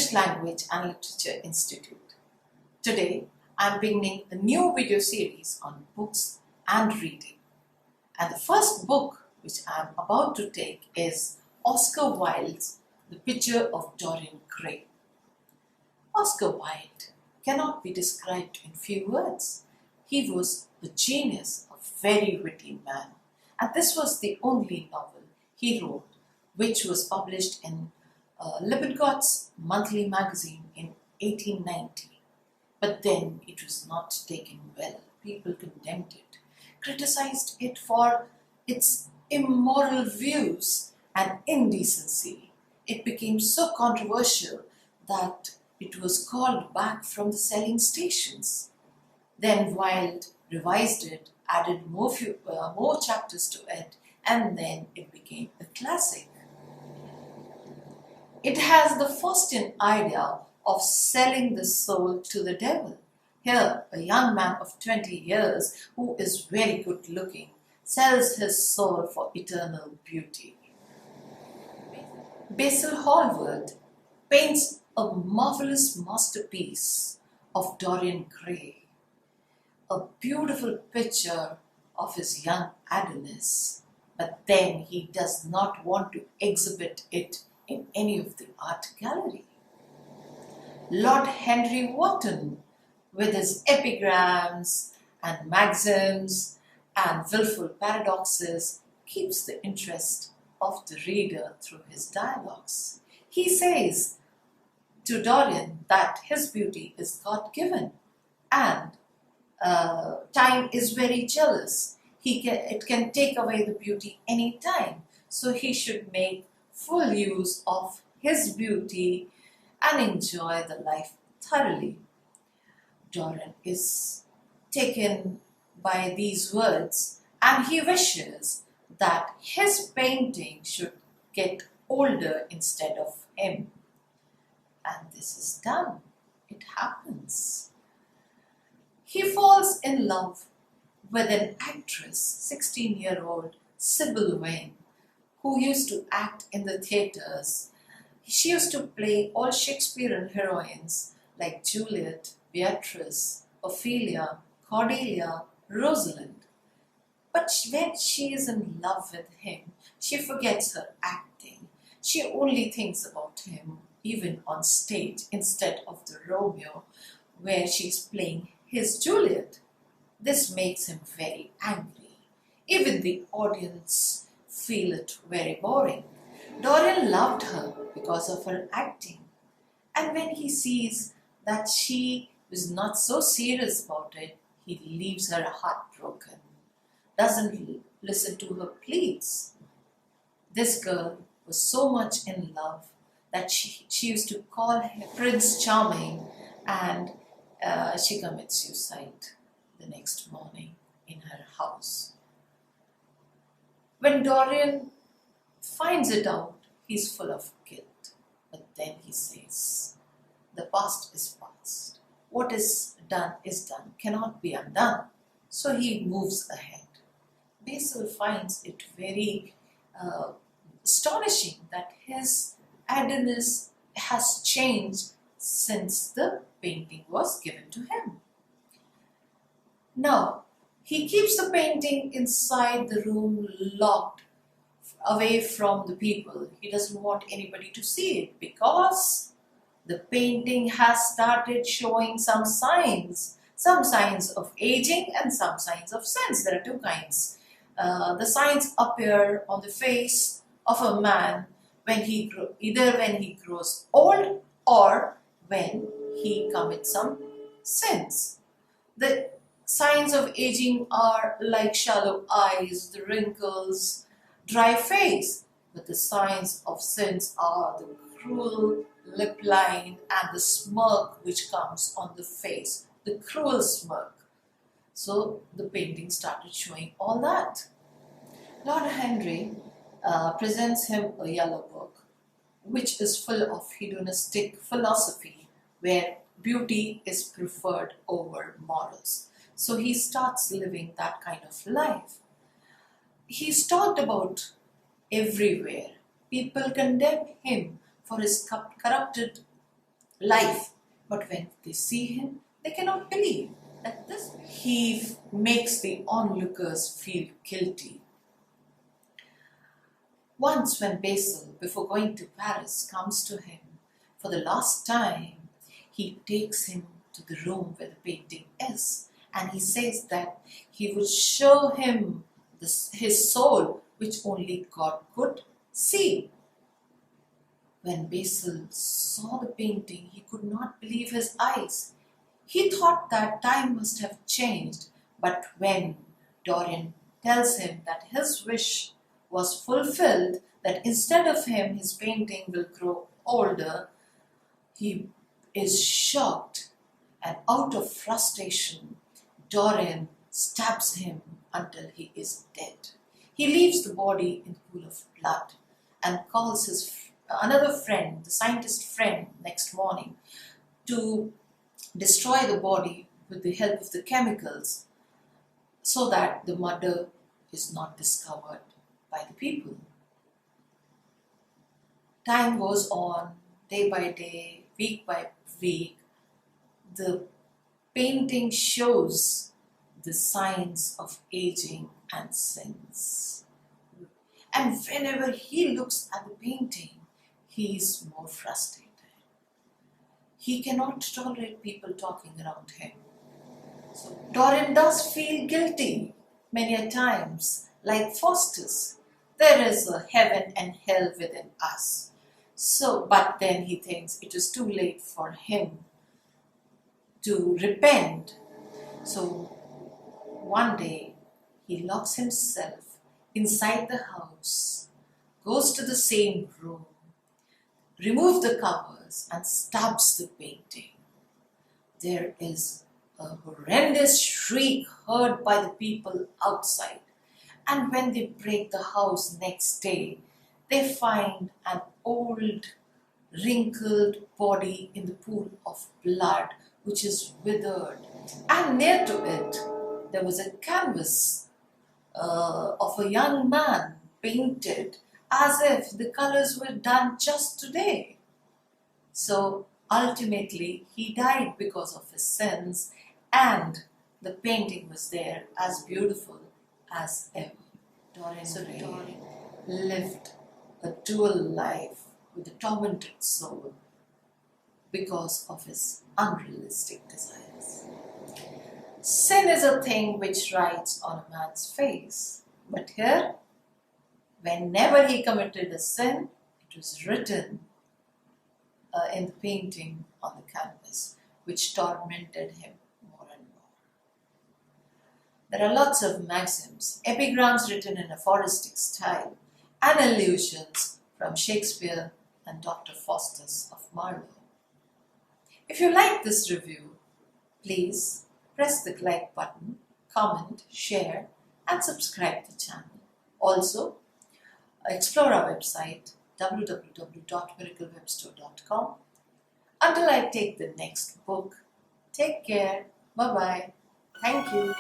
English Language and Literature Institute. Today, I am beginning a new video series on books and reading. And the first book which I am about to take is Oscar Wilde's The Picture of Dorian Gray. Oscar Wilde cannot be described in few words. He was the genius, a very witty man. And this was the only novel he wrote which was published in Lippincott's monthly magazine in 1890. But then it was not taken well. People condemned it, criticized it for its immoral views and indecency. It became so controversial that it was called back from the selling stations. Then Wilde revised it, added more chapters to it, and then it became a classic. It has the Faustian idea of selling the soul to the devil. Here, a young man of 20 years who is very good looking sells his soul for eternal beauty. Basil Hallward paints a marvelous masterpiece of Dorian Gray, a beautiful picture of his young Adonis, but then he does not want to exhibit it in any of the art gallery. Lord Henry Wotton, with his epigrams and maxims and willful paradoxes, keeps the interest of the reader through his dialogues. He says to Dorian that his beauty is God-given and time is very jealous. It can take away the beauty any time, so he should make full use of his beauty and enjoy the life thoroughly. Dorian is taken by these words and he wishes that his painting should get older instead of him. And this is done. It happens. He falls in love with an actress, 16-year-old Sybil Vane, who used to act in the theatres. She used to play all Shakespearean heroines like Juliet, Beatrice, Ophelia, Cordelia, Rosalind. But when she is in love with him, she forgets her acting. She only thinks about him, even on stage, instead of the Romeo, where she's playing his Juliet. This makes him very angry. Even the audience feel it very boring. Dorian loved her because of her acting, and when he sees that she is not so serious about it, he leaves her heartbroken, doesn't listen to her pleas. This girl was so much in love that she used to call him Prince Charming, and she commits suicide the next morning in her house. When Dorian finds it out, he's full of guilt. But then he says, the past is past. What is done, cannot be undone. So he moves ahead. Basil finds it very astonishing that his Adonis has changed since the painting was given to him. Now, he keeps the painting inside the room, locked away from the people. He doesn't want anybody to see it because the painting has started showing some signs of aging and some signs of sense. There are two kinds. The signs appear on the face of a man either when he grows old or when he commits some sins. The signs of aging are like shallow eyes, the wrinkles, dry face. But the signs of sins are the cruel lip line and the smirk which comes on the face, the cruel smirk. So the painting started showing all that. Lord Henry presents him a yellow book, which is full of hedonistic philosophy, where beauty is preferred over morals. So he starts living that kind of life. He's talked about everywhere. People condemn him for his corrupted life. But when they see him, they cannot believe that this. He makes the onlookers feel guilty. Once when Basil, before going to Paris, comes to him for the last time, he takes him to the room where the painting is, and he says that he would show him his soul, which only God could see. When Basil saw the painting, he could not believe his eyes. He thought that time must have changed, but when Dorian tells him that his wish was fulfilled, that instead of him, his painting will grow older, he is shocked, and out of frustration, Dorian stabs him until he is dead. He leaves the body in a pool of blood and calls his another friend, the scientist friend, next morning to destroy the body with the help of the chemicals so that the murder is not discovered by the people. Time goes on, day by day, week by week. The painting shows the signs of aging and sins. And whenever he looks at the painting, he is more frustrated. He cannot tolerate people talking around him. So Dorian does feel guilty many a times, like Faustus. There is a heaven and hell within us. But then he thinks it is too late for him to repent. So one day he locks himself inside the house, goes to the same room, removes the covers and stabs the painting. There is a horrendous shriek heard by the people outside. And when they break the house next day, they find an old, wrinkled body in the pool of blood, which is withered. And near to it, there was a canvas of a young man painted as if the colors were done just today. So ultimately, he died because of his sins, and the painting was there as beautiful as ever. Dorian Gray lived a dual life with a tormented soul because of his unrealistic desires. Sin is a thing which writes on a man's face, but here, whenever he committed a sin, it was written in the painting on the canvas, which tormented him more and more. There are lots of maxims, epigrams written in a aphoristic style, and allusions from Shakespeare and Dr. Faustus of Marlowe. If you like this review, please press the like button, comment, share, and subscribe to the channel. Also, explore our website www.miraclewebstore.com. Until I take the next book, take care. Bye-bye. Thank you.